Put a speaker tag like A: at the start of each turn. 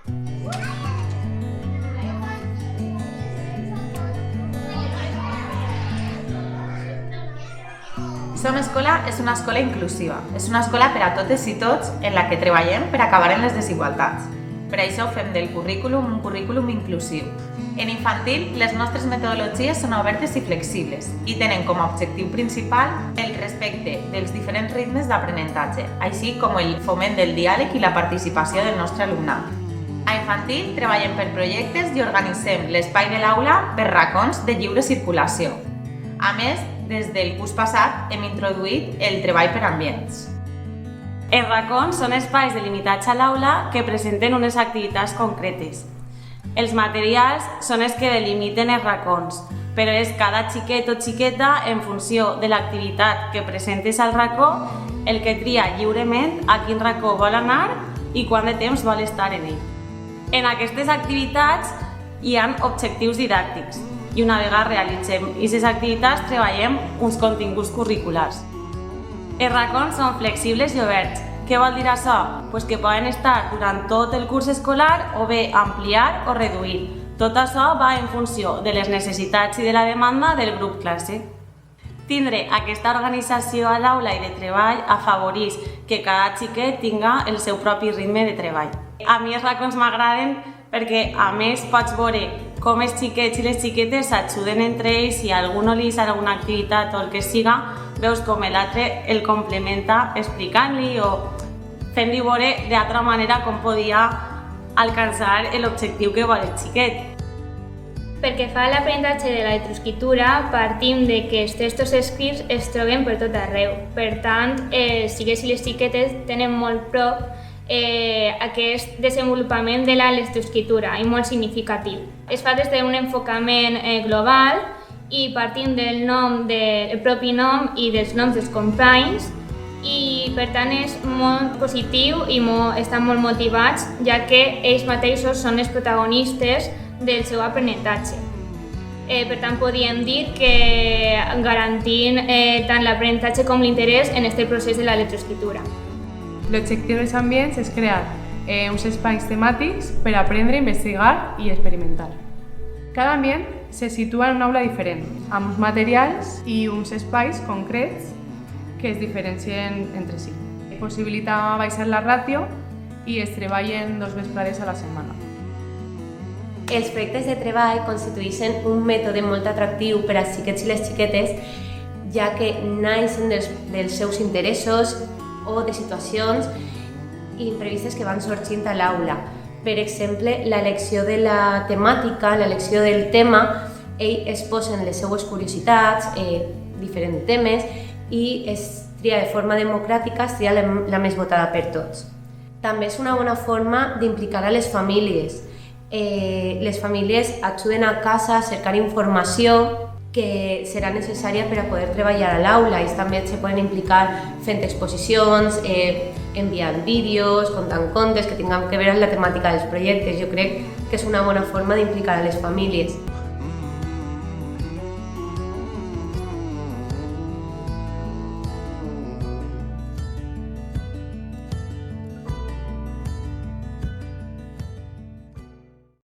A: Som Escola és una escola inclusiva, és una escola per a totes i tots en la que treballem per acabar amb les desigualtats. Per això fem del currículum un currículum inclusiu. En infantil, les nostres metodologies són obertes i flexibles i tenen com a objectiu principal el respecte dels diferents ritmes d'aprenentatge, així com el foment del diàleg i la participació del nostre alumnat. A infantil treballem per projectes i organitzem l'espai de l'aula per racons de lliure circulació. A més, des del curs passat hem introduït el treball per ambients.
B: Els racons són espais delimitats a l'aula que presenten unes activitats concretes. Els materials són els que delimiten els racons, però és cada xiquet o xiqueta en funció de l'activitat que presentes al racó el que tria lliurement a quin racó vol anar i quant de temps vol estar en ell. En aquestes activitats hi ha objectius didàctics i una vegada realitzem aquestes activitats treballem uns continguts curriculars. Els racons són flexibles i oberts. Què vol dir això? Pues que poden estar durant tot el curs escolar o bé ampliar o reduir. Tot això va en funció de les necessitats i de la demanda del grup classe. Tindre aquesta organització a l'aula i de treball afavoreix que cada xiquet tinga el seu propi ritme de treball. A mi els racons m'agraden perquè a més pots veure com els xiquets i les xiquetes s'ajuden entre ells, si algú no li fa alguna activitat o el que siga, veus com l'altre el complementa explicant-li o fent-li veure d'altra manera com podia alcançar l'objectiu que vol el xiquet.
C: Pel que fa a l'aprenentatge de la lectoescriptura, partim de que els textos escrits es troben per tot arreu. Per tant, els xiquets i les xiquetes tenen molt prop aquest desenvolupament de la lectoescriptura i molt significatiu. Es fa des d'un enfocament global i partint del propi nom i dels noms dels companys i per tant és molt positiu i estan molt motivats ja que ells mateixos són els protagonistes del seu aprenentatge. Per tant podríem dir que garantint tant l'aprenentatge com l'interès en aquest procés de la lectoescriptura.
D: L'objectiu dels ambients és crear uns espais temàtics per aprendre, investigar i experimentar. Cada ambient se situa en una aula diferent, amb uns materials i uns espais concrets que es diferencien entre si. Possibilita baixar la ràtio i es treballen 2 vesprades a la setmana.
E: Els projectes de treball constitueixen un mètode molt atractiu per als xiquets i les xiquetes, ja que naixen dels seus interessos o de situacions imprevistes que van sorgint a l'aula. Per exemple, l'elecció de la temàtica, l'elecció del tema, ells es posen les seues curiositats, diferents temes, i es tria de forma democràtica, es tria la més votada per tots. També és una bona forma d'implicar a les famílies. Les famílies ajuden a casa a cercar informació que serà necessària per a poder treballar a l'aula. Ells també se poden implicar fent exposicions, enviant vídeos, contant contes que tinguin que veure amb la temàtica dels projectes. Jo crec que és una bona forma d'implicar a les famílies.